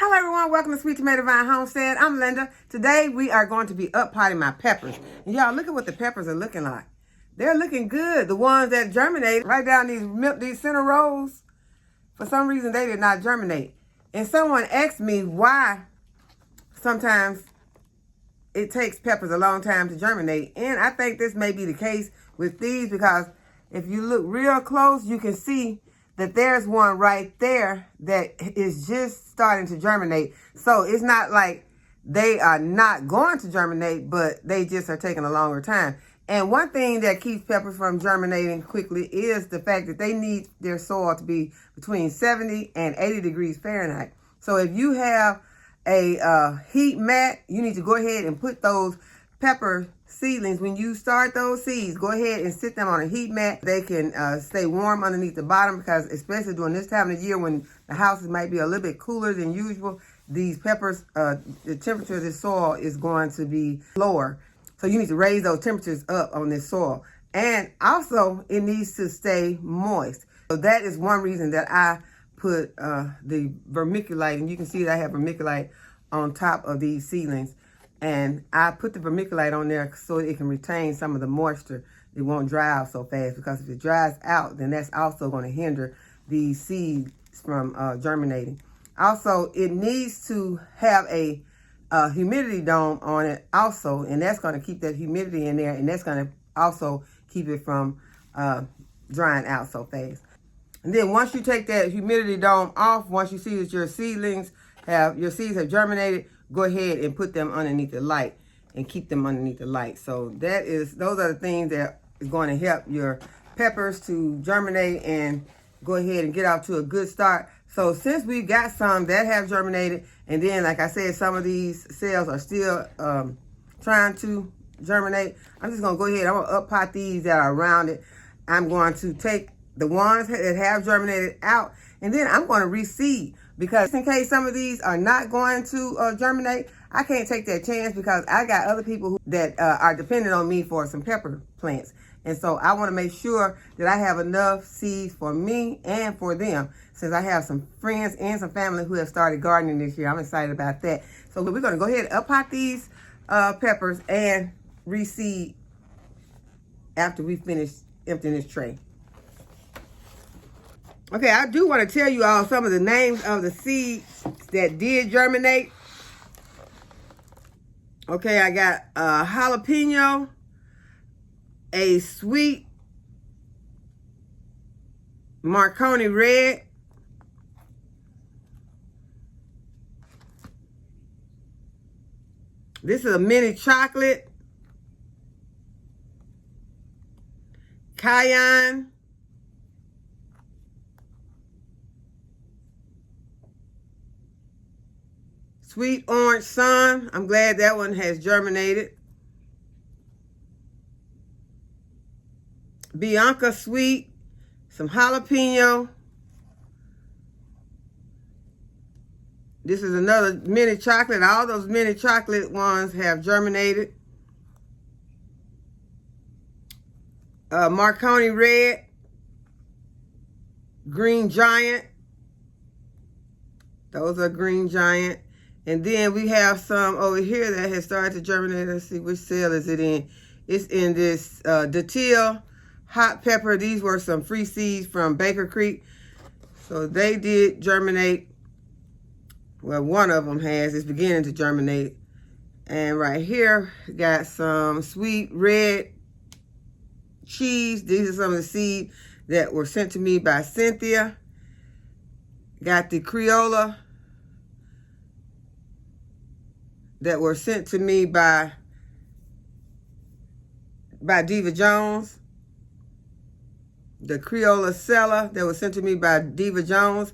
Hello everyone, welcome to Sweet Tomato Vine Homestead. I'm Linda. Today we are going to be up-potting my peppers. And y'all, look at what the peppers are looking like. They're looking good. The ones that germinate right down these center rows, for some reason they did not germinate. And someone asked me why sometimes it takes peppers a long time to germinate. And I think this may be the case with these because if you look real close, you can see that there's one right there that is just starting to germinate. So it's not like they are not going to germinate, but they just are taking a longer time. And one thing that keeps peppers from germinating quickly is the fact that they need their soil to be between 70 and 80 degrees Fahrenheit. So if you have a heat mat, you need to go ahead and put those pepper seedlings, when you start those seeds, go ahead and sit them on a heat mat. They can stay warm underneath the bottom because especially during this time of the year when the houses might be a little bit cooler than usual, these peppers, the temperature of this soil is going to be lower. So you need to raise those temperatures up on this soil. And also it needs to stay moist. So that is one reason that I put the vermiculite, and you can see that I have vermiculite on top of these seedlings. And I put the vermiculite on there so it can retain some of the moisture. It won't dry out so fast because if it dries out, then that's also going to hinder these seeds from germinating. Also, it needs to have a humidity dome on it also, and that's going to keep that humidity in there, and that's going to also keep it from drying out so fast. And then once you take that humidity dome off, once you see that your seeds have germinated, go ahead and put them underneath the light and keep them underneath the light. So those are the things that is going to help your peppers to germinate and go ahead and get off to a good start. So since we got some that have germinated, and then like I said, some of these cells are still trying to germinate, I'm just gonna go ahead, I'm gonna up-pot these that are around it. I'm going to take the ones that have germinated out, and then I'm going to reseed. Because in case some of these are not going to germinate, I can't take that chance because I got other people that are dependent on me for some pepper plants. And so I want to make sure that I have enough seeds for me and for them, since I have some friends and some family who have started gardening this year. I'm excited about that. So we're going to go ahead and up-pot these peppers and reseed after we finish emptying this tray. Okay, I do want to tell you all some of the names of the seeds that did germinate. Okay, I got a jalapeno, a sweet Marconi red, this is a mini chocolate, cayenne, sweet orange sun. I'm glad that one has germinated. Bianca sweet, some jalapeno. This is another mini chocolate. All those mini chocolate ones have germinated. Marconi red, green giant. Those are green giant. And then we have some over here that has started to germinate. Let's see, which cell is it in? It's in this Datil hot pepper. These were some free seeds from Baker Creek. So they did germinate. Well, one of them has. It's beginning to germinate. And right here, got some sweet red cheese. These are some of the seeds that were sent to me by Cynthia. Got the Crayola that were sent to me by Diva Jones. The Crayola Cella that was sent to me by Diva Jones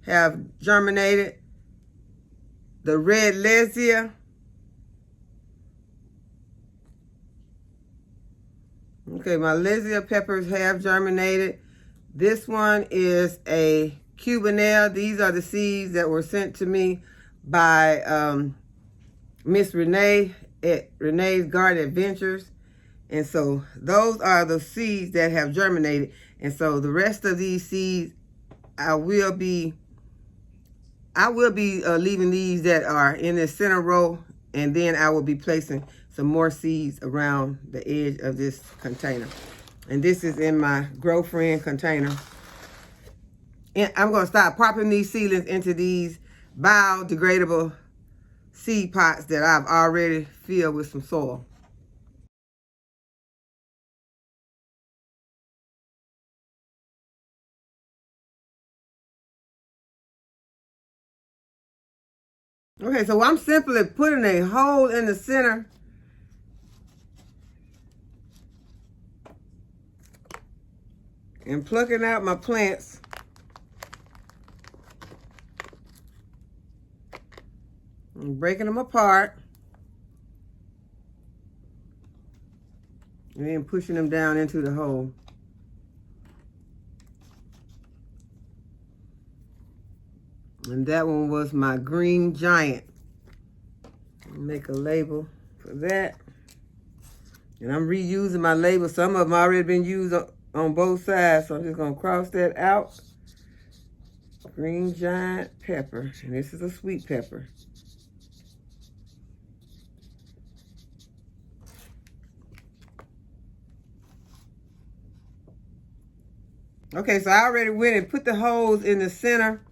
have germinated. The red Lesia. Okay, my Lesia peppers have germinated. This one is a Cubanelle. These are the seeds that were sent to me by Miss Renee at Renee's Garden Adventures. And so those are the seeds that have germinated. And so the rest of these seeds, I will be I will be leaving these that are in the center row, and then I will be placing some more seeds around the edge of this container. And this is in my Growfriend container. And I'm going to start popping these seedlings into these biodegradable seed pots that I've already filled with some soil. Okay, so I'm simply putting a hole in the center and plucking out my plants. And breaking them apart. And then pushing them down into the hole. And that one was my green giant. Make a label for that. And I'm reusing my label. Some of them already been used on both sides, so I'm just gonna cross that out. Green giant pepper, and this is a sweet pepper. Okay, so I already went and put the holes in the center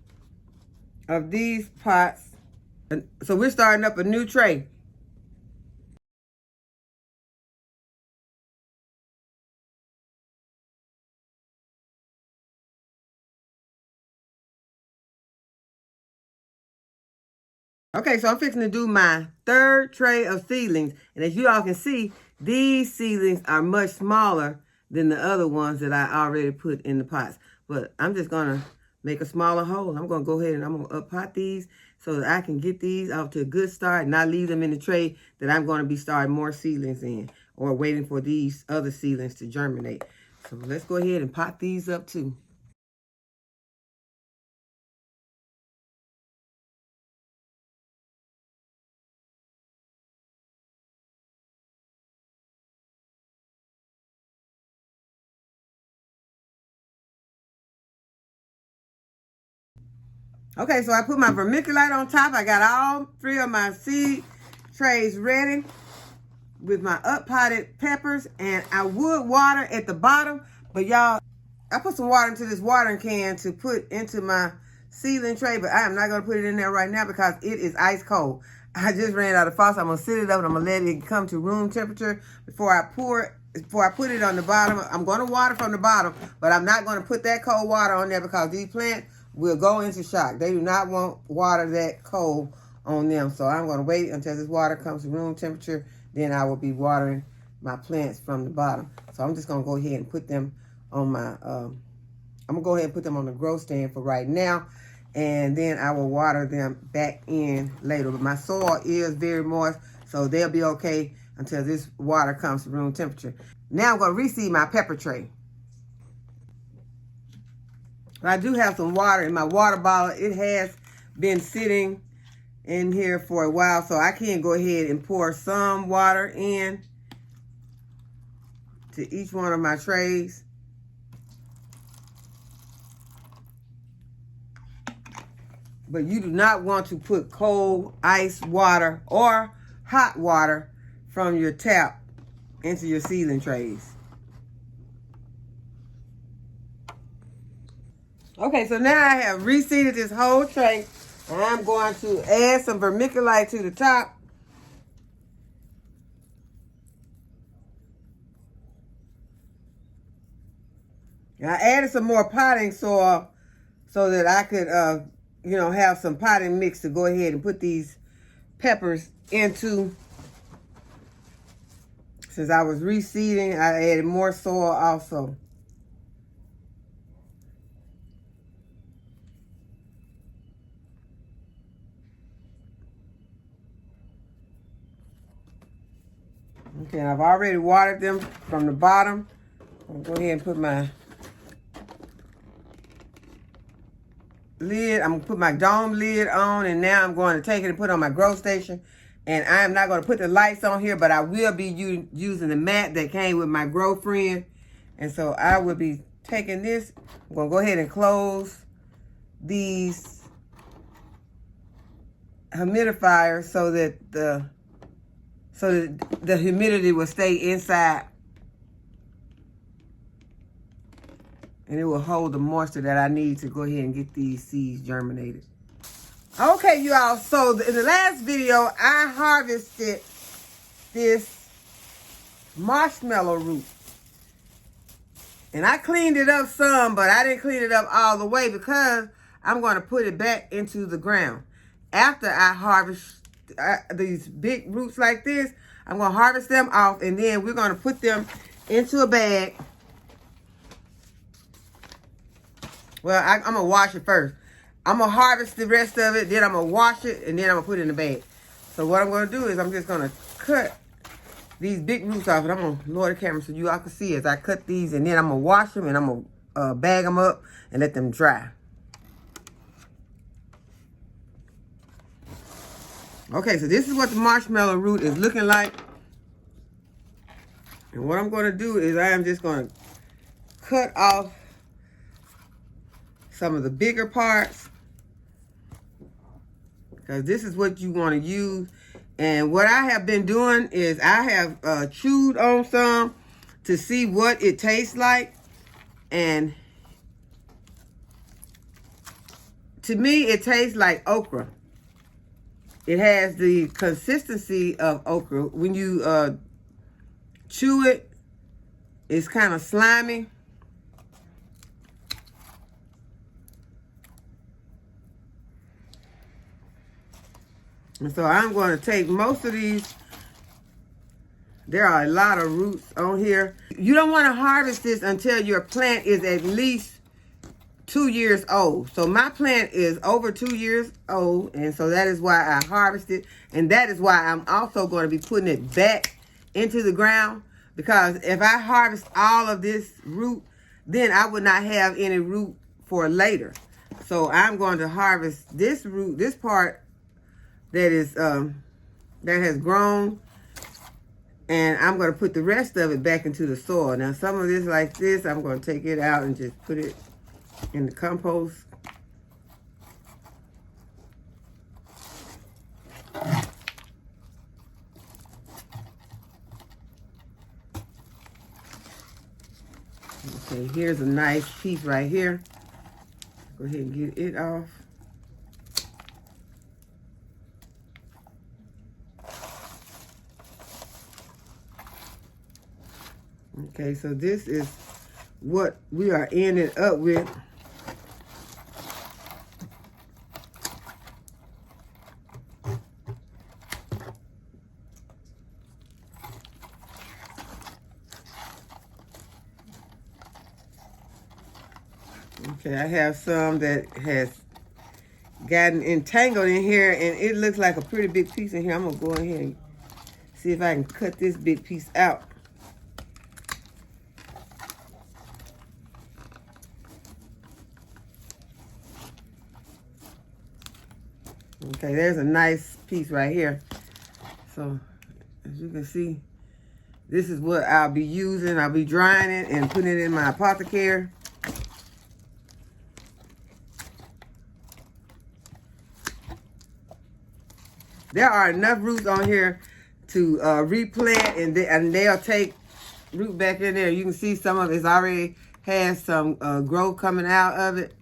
of these pots. And so we're starting up a new tray. Okay, so I'm fixing to do my third tray of seedlings. And as you all can see, these seedlings are much smaller than the other ones that I already put in the pots. But I'm just going to make a smaller hole. I'm going to go ahead and I'm going to up pot these so that I can get these off to a good start and not leave them in the tray that I'm going to be starting more seedlings in or waiting for these other seedlings to germinate. So let's go ahead and pot these up too. Okay, so I put my vermiculite on top. I got all three of my seed trays ready with my up-potted peppers. And I would water at the bottom, but y'all, I put some water into this watering can to put into my seedling tray, but I am not going to put it in there right now because it is ice cold. I just ran out of faucet. I'm going to sit it up and I'm going to let it come to room temperature before I put it on the bottom. I'm going to water from the bottom, but I'm not going to put that cold water on there because these plants will go into shock. They do not want water that cold on them. So I'm going to wait until this water comes to room temperature. Then I will be watering my plants from the bottom. So I'm just going to go ahead and put them on my, I'm going to go ahead and put them on the grow stand for right now. And then I will water them back in later. But my soil is very moist, so they'll be okay until this water comes to room temperature. Now I'm going to reseed my pepper tray. I do have some water in my water bottle. It has been sitting in here for a while, so I can go ahead and pour some water in to each one of my trays. But you do not want to put cold ice water or hot water from your tap into your seedling trays. Okay, so now I have reseeded this whole tray, and I'm going to add some vermiculite to the top. And I added some more potting soil so that I could, have some potting mix to go ahead and put these peppers into. Since I was reseeding, I added more soil also. Okay, I've already watered them from the bottom. I'll go ahead and put my lid. I'm going to put my dome lid on, and now I'm going to take it and put it on my grow station. And I am not going to put the lights on here, but I will be using the mat that came with my Growfriend. And so I will be taking this. I'm going to go ahead and close these humidifier so that the humidity will stay inside. And it will hold the moisture that I need to go ahead and get these seeds germinated. Okay, you all, so in the last video, I harvested this marshmallow root. And I cleaned it up some, but I didn't clean it up all the way because I'm going to put it back into the ground. After I harvest these big roots like this, I'm going to harvest them off, and then we're going to put them into a bag. Well, I'm going to wash it first. I'm going to harvest the rest of it, then I'm going to wash it, and then I'm going to put it in the bag. So what I'm going to do is I'm just going to cut these big roots off, and I'm going to lower the camera so you all can see as I cut these, and then I'm going to wash them, and I'm going to bag them up and let them dry. Okay, so this is what the marshmallow root is looking like. And what I'm going to do is I am just going to cut off some of the bigger parts, because this is what you want to use. And what I have been doing is I have chewed on some to see what it tastes like. And to me, it tastes like okra. It has the consistency of okra. When you chew it, it's kind of slimy. And so I'm going to take most of these. There are a lot of roots on here. You don't want to harvest this until your plant is at least 2 years old. So my plant is over 2 years old, and so that is why I harvested. And that is why I'm also going to be putting it back into the ground, because if I harvest all of this root, then I would not have any root for later. So I'm going to harvest this root, this part that is that has grown, and I'm going to put the rest of it back into the soil. Now some of this like this, I'm going to take it out and just put it in the compost. Okay, here's a nice piece right here. Go ahead and get it off. Okay, so this is what we are ending up with. Okay, I have some that has gotten entangled in here, and it looks like a pretty big piece in here. I'm gonna go ahead and see if I can cut this big piece out. Okay, there's a nice piece right here. So, as you can see, this is what I'll be using. I'll be drying it and putting it in my apothecary. There are enough roots on here to replant, and they'll take root back in there. You can see some of it's already has some growth coming out of it.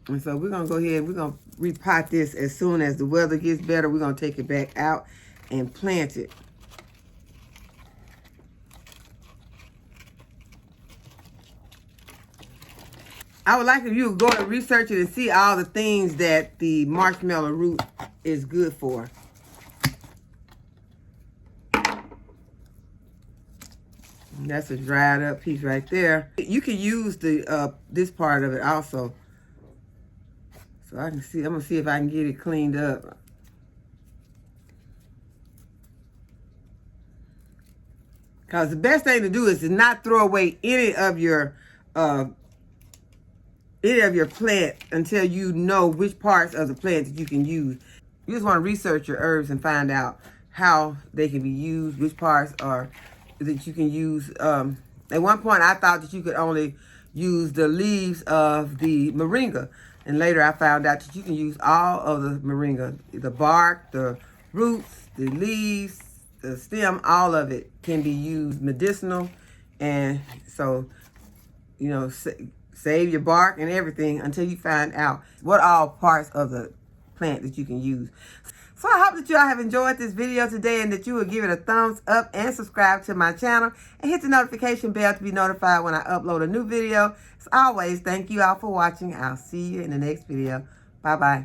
And so we're going to go ahead, we're going to repot this as soon as the weather gets better. We're going to take it back out and plant it. I would like if you would go and research it and see all the things that the marshmallow root is good for. And that's a dried up piece right there. You can use the this part of it also. So I can see, I'm gonna see if I can get it cleaned up. Because the best thing to do is to not throw away any of your plant until you know which parts of the plant that you can use. You just want to research your herbs and find out how they can be used, which parts are that you can use. At one point, I thought that you could only use the leaves of the moringa. And later I found out that you can use all of the moringa, the bark, the roots, the leaves, the stem, all of it can be used medicinal. And so, you know, save your bark and everything until you find out what all parts of the plant that you can use. So I hope that y'all have enjoyed this video today and that you will give it a thumbs up and subscribe to my channel and hit the notification bell to be notified when I upload a new video. As always, thank you all for watching. I'll see you in the next video. Bye-bye.